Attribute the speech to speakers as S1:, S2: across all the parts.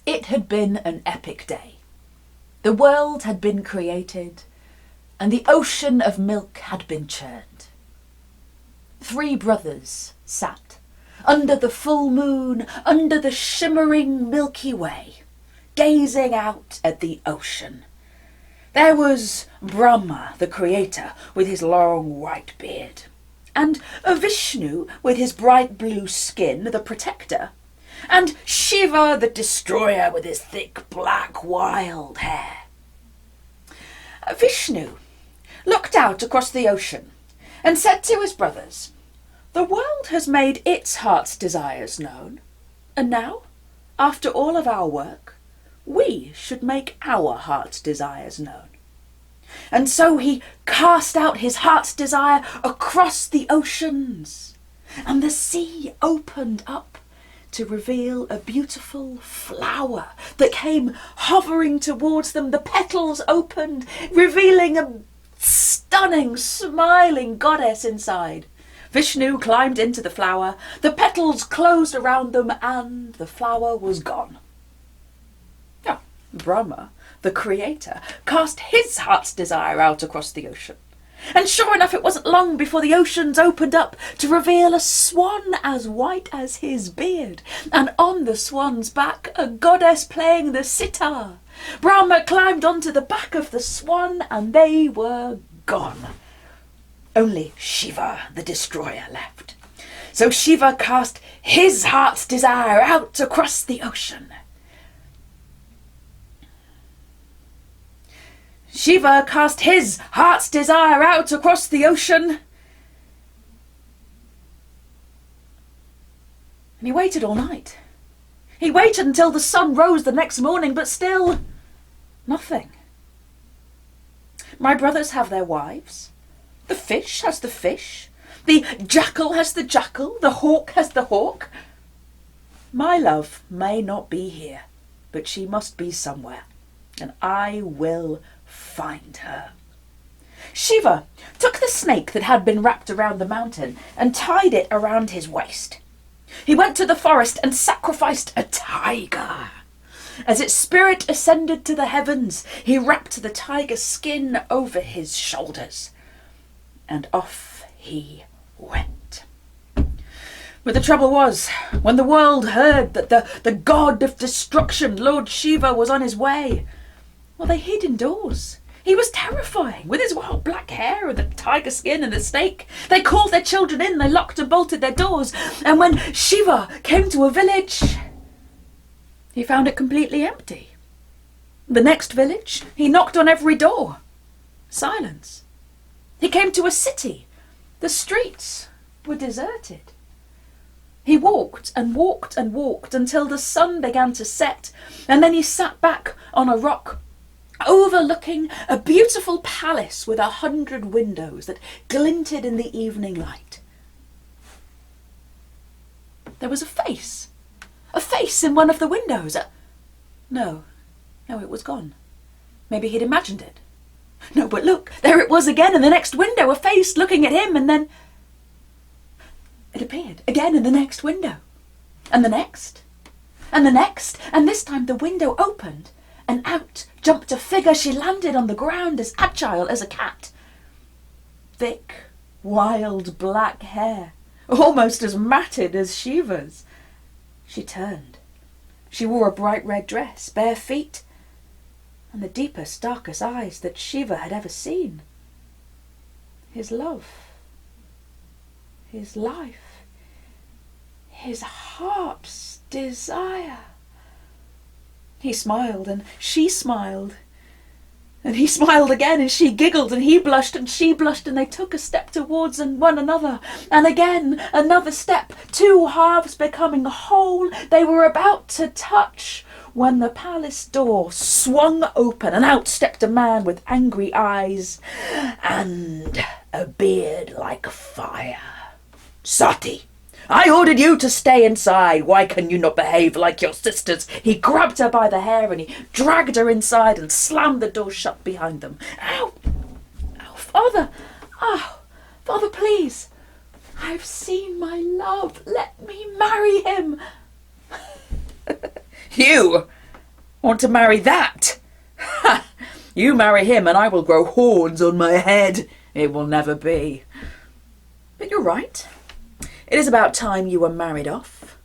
S1: It had been an epic day. The world had been created, and the ocean of milk had been churned. 3 brothers sat under the full moon, under the shimmering Milky Way, gazing out at the ocean. There was Brahma, the creator, with his long white beard, and Vishnu with his bright blue skin, the protector, and Shiva, the destroyer, with his thick black wild hair. Vishnu looked out across the ocean and said to his brothers, "The world has made its heart's desires known, and now, after all of our work, we should make our heart's desires known." And so he cast out his heart's desire across the oceans, and the sea opened up to reveal a beautiful flower that came hovering towards them. The petals opened, revealing a stunning, smiling goddess inside. Vishnu climbed into the flower, the petals closed around them, and the flower was gone. Now, Brahma, the creator, cast his heart's desire out across the ocean. And sure enough, it wasn't long before the oceans opened up to reveal a swan as white as his beard, and on the swan's back a goddess playing the sitar. Brahma climbed onto the back of the swan, and they were gone. Only Shiva, the destroyer, left. So Shiva cast his heart's desire out across the ocean. Shiva cast his heart's desire out across the ocean. And he waited all night. He waited until the sun rose the next morning, but still nothing. My brothers have their wives. The fish has the fish. The jackal has the jackal. The hawk has the hawk. My love may not be here, but she must be somewhere, and I will find her. Shiva took the snake that had been wrapped around the mountain and tied it around his waist. He went to the forest and sacrificed a tiger. As its spirit ascended to the heavens, he wrapped the tiger's skin over his shoulders, and off he went. But the trouble was, when the world heard that the god of destruction, Lord Shiva, was on his way, well, they hid indoors. He was terrifying, with his wild black hair and the tiger skin and the snake. They called their children in, they locked and bolted their doors, and when Shiva came to a village, he found it completely empty. The next village, he knocked on every door. Silence. He came to a city. The streets were deserted. He walked and walked and walked until the sun began to set, and then he sat back on a rock overlooking a beautiful palace with 100 windows that glinted in the evening light. There was a face in one of the windows. No, it was gone. Maybe he'd imagined it. No, but look, there it was again in the next window, a face looking at him, and then it appeared again in the next window, and the next, and the next, and this time the window opened, and out jumped a figure. She landed on the ground as agile as a cat. Thick, wild black hair, almost as matted as Shiva's. She turned. She wore a bright red dress, bare feet, and the deepest, darkest eyes that Shiva had ever seen. His love, his life, his heart's desire. He smiled, and she smiled, and he smiled again, and she giggled, and he blushed, and she blushed, and they took a step towards one another, and again another step, 2 halves becoming a whole. They were about to touch when the palace door swung open, and out stepped a man with angry eyes and a beard like fire. "Sati, I ordered you to stay inside. Why can you not behave like your sisters?" He grabbed her by the hair and he dragged her inside and slammed the door shut behind them. Ow! Ow, Father! Oh, Father, please! I've seen my love. Let me marry him.
S2: "You
S1: Want to marry that? Ha! You marry him and I will grow horns on my head. It will never be. But you're right. It is about time you were married off.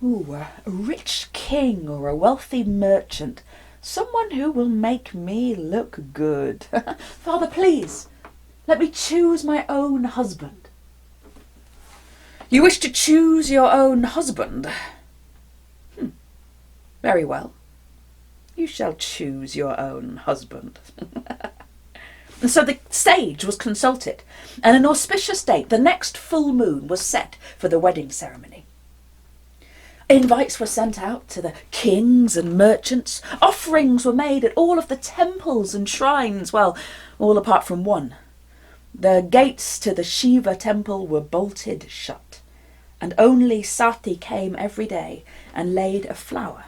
S1: Ooh, a rich king or a wealthy merchant. Someone who will make me look good. Father, please, let me choose my own husband. You wish to choose your own husband? Very well. You shall choose your own husband. And so the sage was consulted, and an auspicious date, the next full moon, was set for the wedding ceremony. Invites were sent out to the kings and merchants. Offerings were made at all of the temples and shrines, well, all apart from one. The gates to the Shiva temple were bolted shut, and only Sati came every day and laid a flower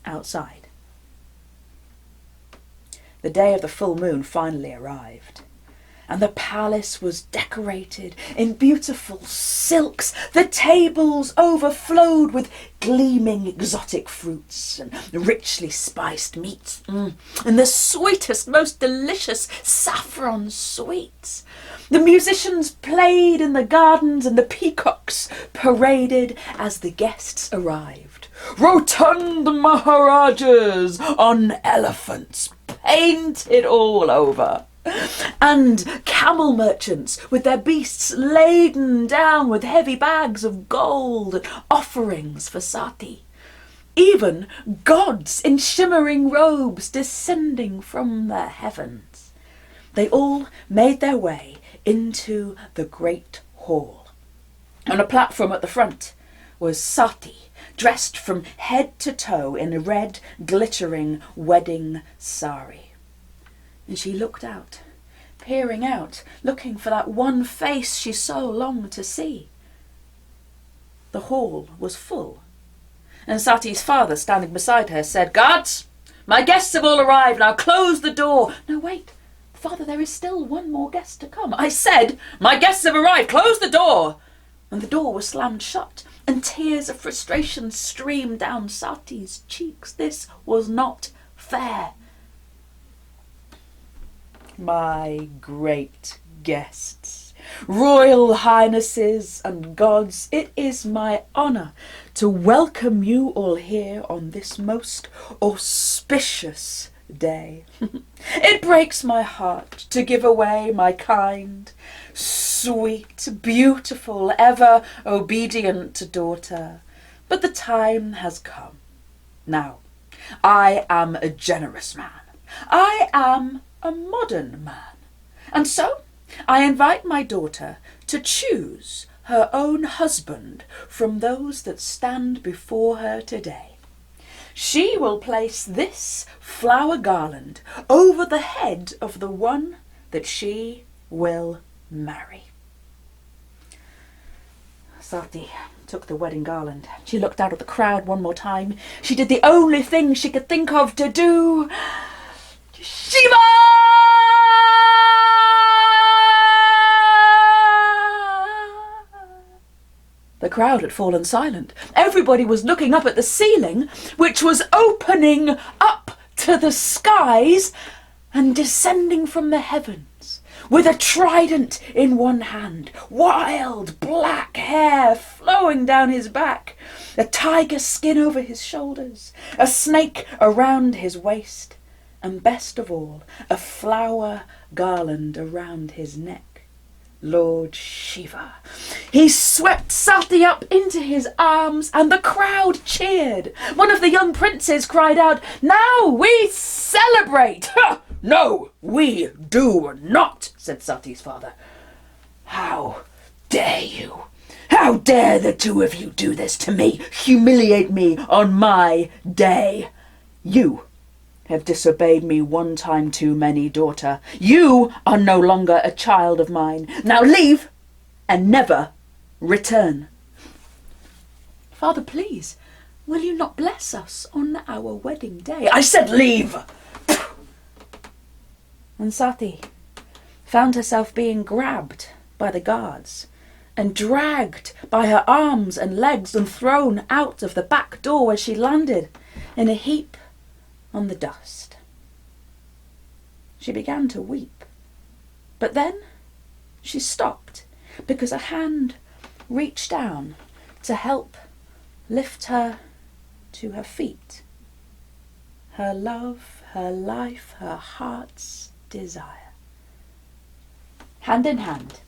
S1: outside. The day of the full moon finally arrived, and the palace was decorated in beautiful silks. The tables overflowed with gleaming exotic fruits and richly spiced meats, and the sweetest, most delicious saffron sweets. The musicians played in the gardens, and the peacocks paraded as the guests arrived. Rotund Maharajas on elephants, painted all over, and camel merchants with their beasts laden down with heavy bags of gold and offerings for Sati. Even gods in shimmering robes descending from the heavens. They all made their way into the great hall. On a platform at the front was Sati, dressed from head to toe in a red, glittering wedding sari. And she looked out, peering out, looking for that one face she so longed to see. The hall was full, and Sati's father, standing beside her, said, "Guards, my guests have all arrived. Now close the door." "No, wait, Father, there is still one more guest to come." "I said, my guests have arrived. Close the door." And the door was slammed shut, and tears of frustration streamed down Sati's cheeks. This was not fair. "My great guests, royal highnesses and gods, it is my honour to welcome you all here on this most auspicious day. It breaks my heart to give away my kind, sweet, beautiful, ever obedient daughter, but the time has come. Now, I am a generous man. I am a modern man, and so I invite my daughter to choose her own husband from those that stand before her today. She will place this flower garland over the head of the one that she will marry." Sati took the wedding garland. She looked out at the crowd one more time. She did the only thing she could think of to do. Shiva! The crowd had fallen silent. Everybody was looking up at the ceiling, which was opening up to the skies and descending from the heavens, with a trident in one hand, wild black hair flowing down his back, a tiger skin over his shoulders, a snake around his waist, and best of all, a flower garland around his neck. Lord Shiva. He swept Sati up into his arms, and the crowd cheered. One of the young princes cried out, "Now we celebrate!" "No, we do not," said Sati's father. "How dare you? How dare the two of you do this to me, humiliate me on my day? You have disobeyed me one time too many, daughter. You are no longer a child of mine. Now leave and never return." "Father, please, will you not bless us on our wedding day?" "I said leave!" And Sati found herself being grabbed by the guards and dragged by her arms and legs and thrown out of the back door, where she landed in a heap on the dust. She began to weep, but then she stopped because a hand reached down to help lift her to her feet. Her love, her life, her heart's desire. Hand in hand,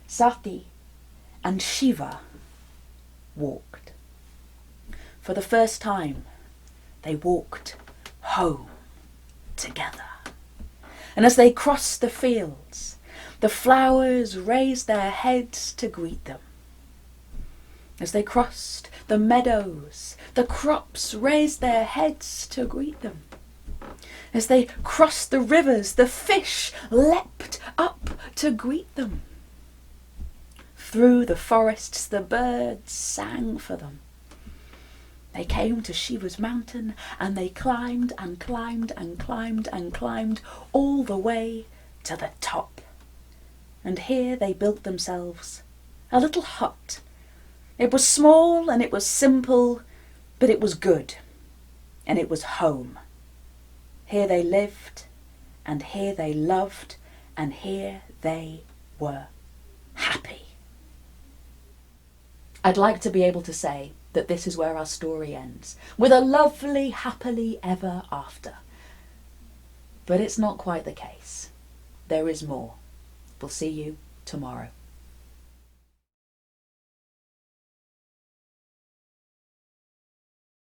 S1: Sati and Shiva walked. For the first time, they walked home together. And as they crossed the fields, the flowers raised their heads to greet them. As they crossed the meadows, the crops raised their heads to greet them. As they crossed the rivers, the fish leapt up to greet them. Through the forests, the birds sang for them. They came to Shiva's mountain, and they climbed and climbed and climbed and climbed all the way to the top. And here they built themselves a little hut. It was small and it was simple, but it was good, and it was home. Here they lived, and here they loved, and here they were happy. I'd like to be able to say that this is where our story ends, with a lovely, happily ever after. But it's not quite the case. There is more. We'll see you tomorrow.